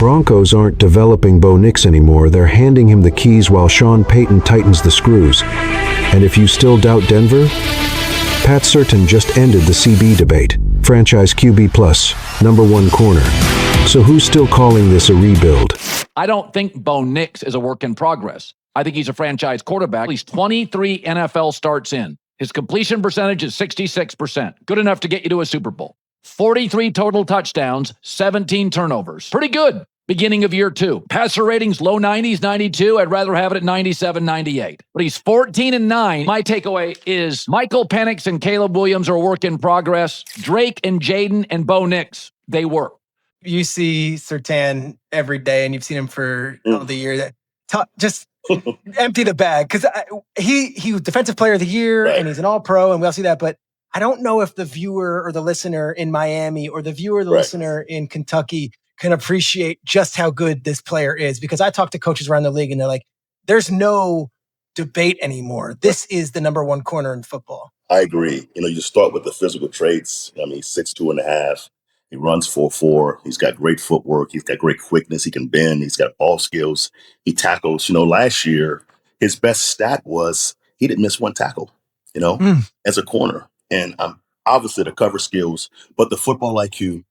Broncos aren't developing Bo Nix anymore. They're handing him the keys while Payton tightens the screws. And if you still doubt Denver, Pat Surtain just ended the CB debate. Franchise QB plus, number one corner. So who's still calling this a rebuild? I don't think Bo Nix is a work in progress. I think he's a franchise quarterback. He's 23 NFL starts in. His completion percentage is 66%. Good enough to get you to a Super Bowl. 43 total touchdowns, 17 turnovers. Pretty good. Beginning of year 2. Passer ratings, low 90s, 92. I'd rather have it at 97, 98. But he's 14-9. My takeaway is Michael Penix and Caleb Williams are a work in progress. Drake and Jaden and Bo Nix, they work. You see Surtain every day, and you've seen him for all the year. Just empty the bag, because he was Defensive Player of the Year, and he's an All-Pro, and we all see that. But I don't know if the viewer or the listener in Miami or the viewer or the listener in Kentucky can appreciate just how good this player is. Because I talk to coaches around the league, and they're like, "There's no debate anymore. This is the number one corner in football." I agree. You start with the physical traits. I mean, 6'2.5". He runs 4.4. He's got great footwork. He's got great quickness. He can bend. He's got ball skills. He tackles. Last year, his best stat was he didn't miss one tackle, as a corner. And obviously the cover skills, but the football IQ,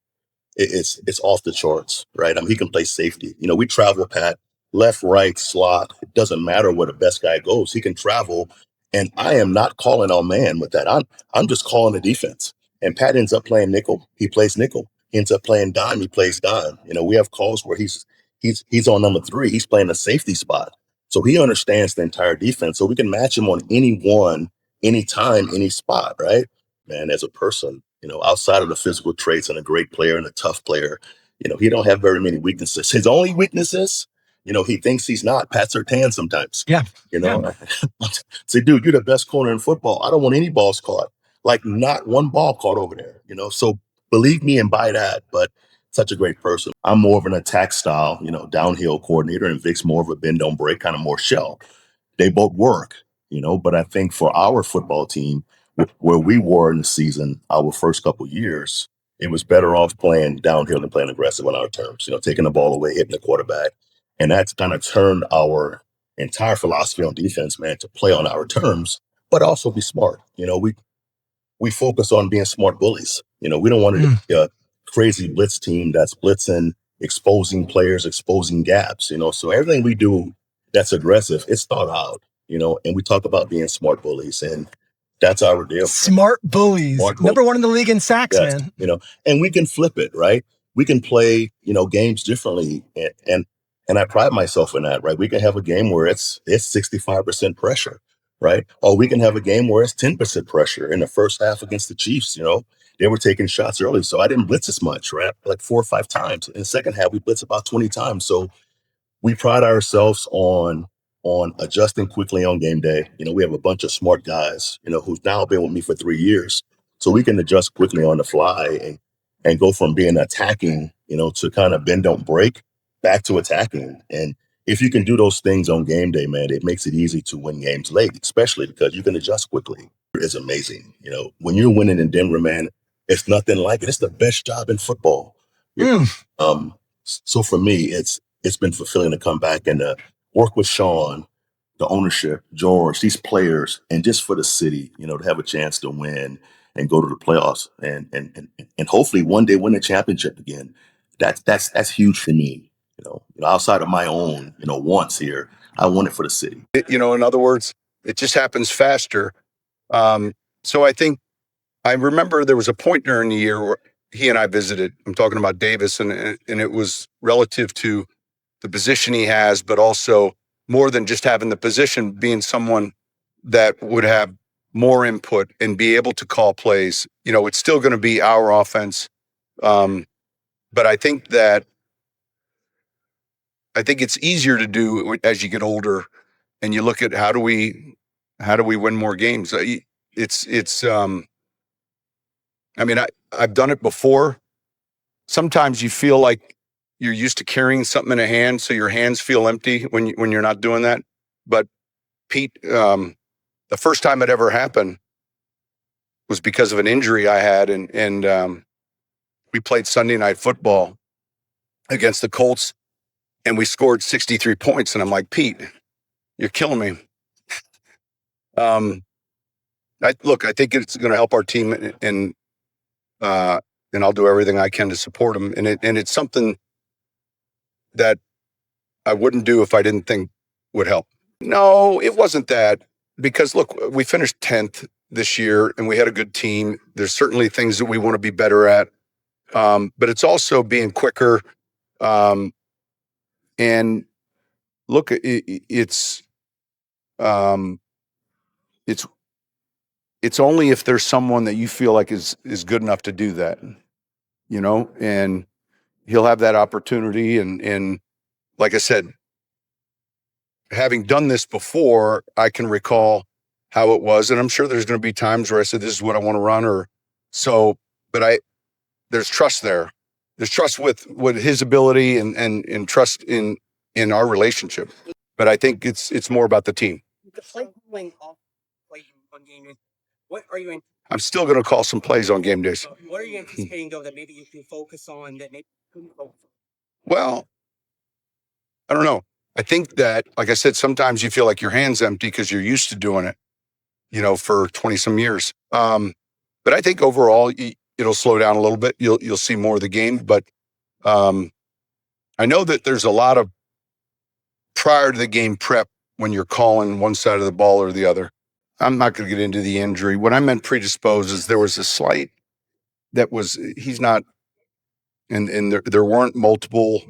it's off the charts, right? He can play safety. We travel, Pat, left, right, slot. It doesn't matter where the best guy goes. He can travel. And I am not calling on man with that. I'm just calling the defense. And Pat ends up playing nickel. He plays nickel. He ends up playing dime. He plays dime. We have calls where he's on number 3. He's playing a safety spot. So he understands the entire defense. So we can match him on any one, anytime, any spot, right? Man, as a person, outside of the physical traits and a great player and a tough player, he don't have very many weaknesses. His only weaknesses, he thinks he's not Pat Surtain sometimes. Yeah. Say, dude, you're the best corner in football. I don't want any balls caught. Like not one ball caught over there, So believe me and buy that, but such a great person. I'm more of an attack style, downhill coordinator, and Vic's more of a bend don't break, kind of more shell. They both work, but I think for our football team, where we were in the season, our first couple years, it was better off playing downhill than playing aggressive on our terms, taking the ball away, hitting the quarterback. And that's kind of turned our entire philosophy on defense, man, to play on our terms, but also be smart. We focus on being smart bullies. We don't want to be a crazy blitz team that's blitzing, exposing players, exposing gaps, So everything we do that's aggressive, it's thought out, and we talk about being smart bullies, and that's our deal. Smart bullies. Number one in the league in sacks, man. And we can flip it, right? We can play, games differently. And I pride myself in that, right? We can have a game where it's 65% pressure. Right? Or we can have a game where it's 10% pressure in the first half against the Chiefs. They were taking shots early, so I didn't blitz as much, right? Like 4 or 5 times. In the second half, we blitz about 20 times. So we pride ourselves on adjusting quickly on game day. We have a bunch of smart guys, who've now been with me for 3 years. So we can adjust quickly on the fly and go from being attacking, to kind of bend, don't break, back to attacking. And if you can do those things on game day, man, it makes it easy to win games late, especially because you can adjust quickly. It's amazing. When you're winning in Denver, man, it's nothing like it. It's the best job in football. So for me, it's been fulfilling to come back and to work with Sean, the ownership, George, these players, and just for the city, to have a chance to win and go to the playoffs and hopefully one day win a championship again. That's huge for me. Outside of my own, wants here, I want it for the city. In other words, it just happens faster. So I remember there was a point during the year where he and I visited. I'm talking about Davis, and it was relative to the position he has, but also more than just having the position, being someone that would have more input and be able to call plays. It's still going to be our offense. But I think it's easier to do as you get older and you look at how do we win more games? I've done it before. Sometimes you feel like you're used to carrying something in a hand, so your hands feel empty when you're not doing that. But Pete, the first time it ever happened was because of an injury I had, and we played Sunday Night Football against the Colts. and we scored 63 points. And I'm like, Pete, you're killing me. I think it's going to help our team, and I'll do everything I can to support them. And it's something that I wouldn't do if I didn't think would help. No, it wasn't that, because look, we finished 10th this year and we had a good team. There's certainly things that we want to be better at. But it's also being quicker. And look, it's only if there's someone that you feel like is good enough to do that, and he'll have that opportunity. And like I said, having done this before, I can recall how it was. And I'm sure there's going to be times where I said, this is what I want to run, but there's trust there. There's trust with his ability and trust in our relationship. But I think it's more about the team. The play calling off on game days. What are you? I'm still going to call some plays on game days. What are you anticipating though that maybe you can focus on that maybe you couldn't focus on? Well, I don't know. I think that, like I said, sometimes you feel like your hand's empty because you're used to doing it, for 20 some years. But I think overall it'll slow down a little bit. You'll see more of the game, but I know that there's a lot of prior to the game prep when you're calling one side of the ball or the other. I'm not going to get into the injury. What I meant predisposed is there was a slight he's not, and there weren't multiple.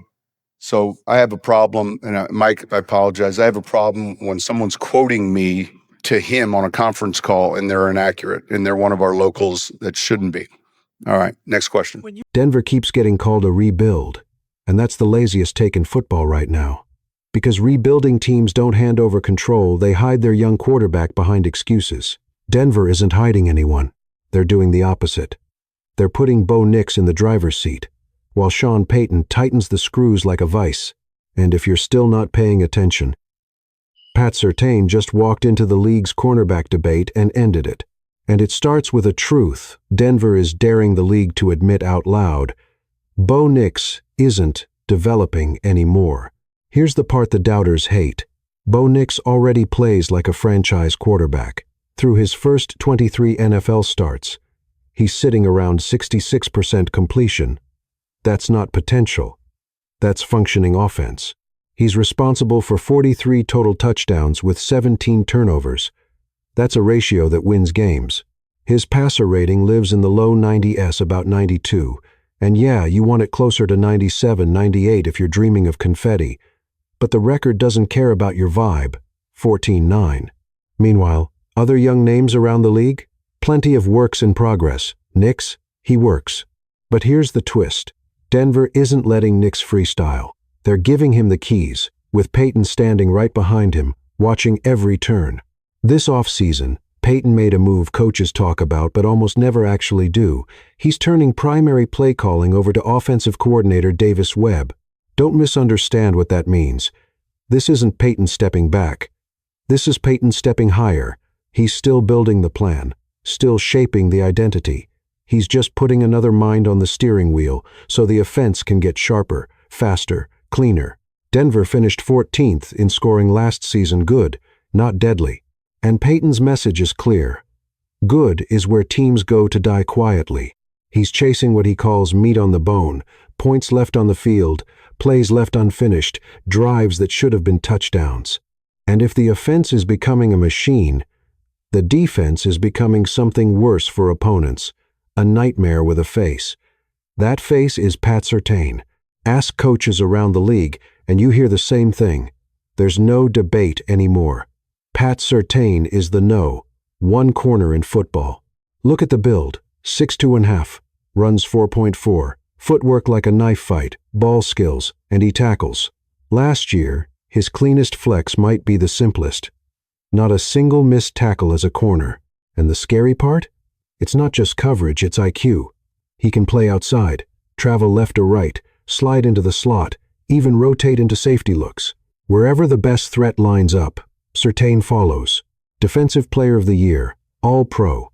So I have a problem, and Mike, I apologize. I have a problem when someone's quoting me to him on a conference call and they're inaccurate and they're one of our locals that shouldn't be. All right, next question. Denver keeps getting called a rebuild, and that's the laziest take in football right now. Because rebuilding teams don't hand over control, they hide their young quarterback behind excuses. Denver isn't hiding anyone. They're doing the opposite. They're putting Bo Nix in the driver's seat, while Sean Payton tightens the screws like a vice. And if you're still not paying attention, Pat Surtain just walked into the league's cornerback debate and ended it. And it starts with a truth Denver is daring the league to admit out loud. Bo Nix isn't developing anymore. Here's the part the doubters hate. Bo Nix already plays like a franchise quarterback. Through his first 23 NFL starts, he's sitting around 66% completion. That's not potential. That's functioning offense. He's responsible for 43 total touchdowns with 17 turnovers. That's a ratio that wins games. His passer rating lives in the low 90s, about 92. And yeah, you want it closer to 97, 98 if you're dreaming of confetti. But the record doesn't care about your vibe. 14-9. Meanwhile, other young names around the league? Plenty of works in progress. Nix, he works. But here's the twist. Denver isn't letting Nix freestyle. They're giving him the keys, with Payton standing right behind him, watching every turn. This offseason, Payton made a move coaches talk about but almost never actually do. He's turning primary play calling over to offensive coordinator Davis Webb. Don't misunderstand what that means. This isn't Payton stepping back. This is Payton stepping higher. He's still building the plan, still shaping the identity. He's just putting another mind on the steering wheel so the offense can get sharper, faster, cleaner. Denver finished 14th in scoring last season good, not deadly. And Payton's message is clear. Good is where teams go to die quietly. He's chasing what he calls meat on the bone, points left on the field, plays left unfinished, drives that should have been touchdowns. And if the offense is becoming a machine, the defense is becoming something worse for opponents, a nightmare with a face. That face is Pat Surtain. Ask coaches around the league, and you hear the same thing. There's no debate anymore. Pat Surtain is the no, one corner in football. Look at the build, 6'2½", runs 4.4, footwork like a knife fight, ball skills, and he tackles. Last year, his cleanest flex might be the simplest. Not a single missed tackle as a corner. And the scary part? It's not just coverage, it's IQ. He can play outside, travel left or right, slide into the slot, even rotate into safety looks. Wherever the best threat lines up, Surtain follows. Defensive Player of the Year, All-Pro.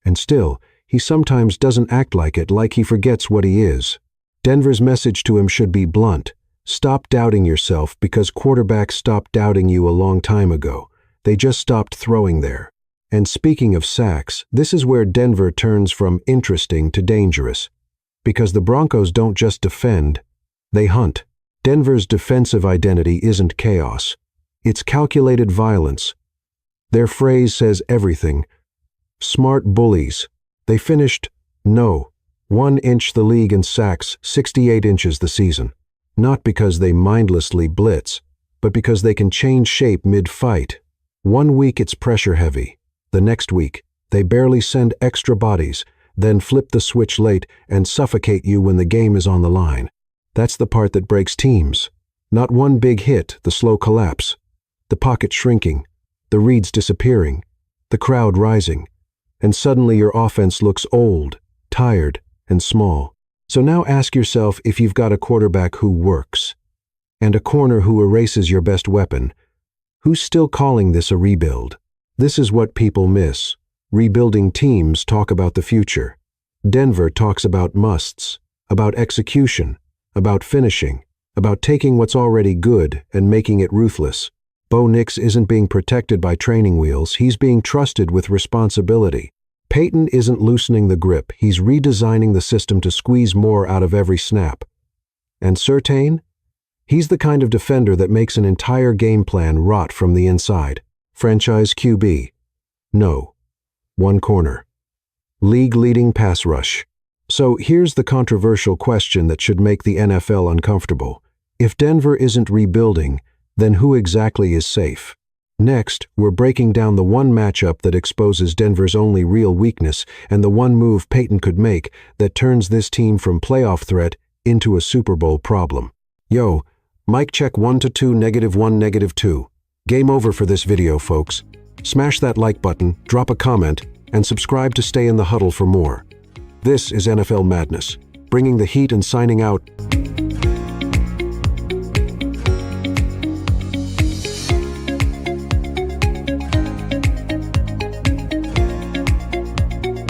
And still, he sometimes doesn't act like it, like he forgets what he is. Denver's message to him should be blunt. Stop doubting yourself because quarterbacks stopped doubting you a long time ago. They just stopped throwing there. And speaking of sacks, this is where Denver turns from interesting to dangerous. Because the Broncos don't just defend, they hunt. Denver's defensive identity isn't chaos. It's calculated violence. Their phrase says everything. Smart bullies. They finished, 1 inch the league in sacks, 68 inches the season. Not because they mindlessly blitz, but because they can change shape mid-fight. 1 week it's pressure heavy. The next week, they barely send extra bodies, then flip the switch late and suffocate you when the game is on the line. That's the part that breaks teams. Not one big hit, the slow collapse. The pocket shrinking, the reads disappearing, the crowd rising. And suddenly your offense looks old, tired, and small. So now ask yourself if you've got a quarterback who works, and a corner who erases your best weapon. Who's still calling this a rebuild? This is what people miss. Rebuilding teams talk about the future. Denver talks about musts, about execution, about finishing, about taking what's already good and making it ruthless. Bo Nix isn't being protected by training wheels, he's being trusted with responsibility. Payton isn't loosening the grip, he's redesigning the system to squeeze more out of every snap. And Surtain? He's the kind of defender that makes an entire game plan rot from the inside. Franchise QB. No. 1 corner. League-leading pass rush. So here's the controversial question that should make the NFL uncomfortable. If Denver isn't rebuilding, then who exactly is safe? Next, we're breaking down the one matchup that exposes Denver's only real weakness and the one move Payton could make that turns this team from playoff threat into a Super Bowl problem. Yo, mic check 1 to 2, -1, -2. Game over for this video, folks. Smash that like button, drop a comment, and subscribe to stay in the huddle for more. This is NFL Madness, bringing the heat and signing out.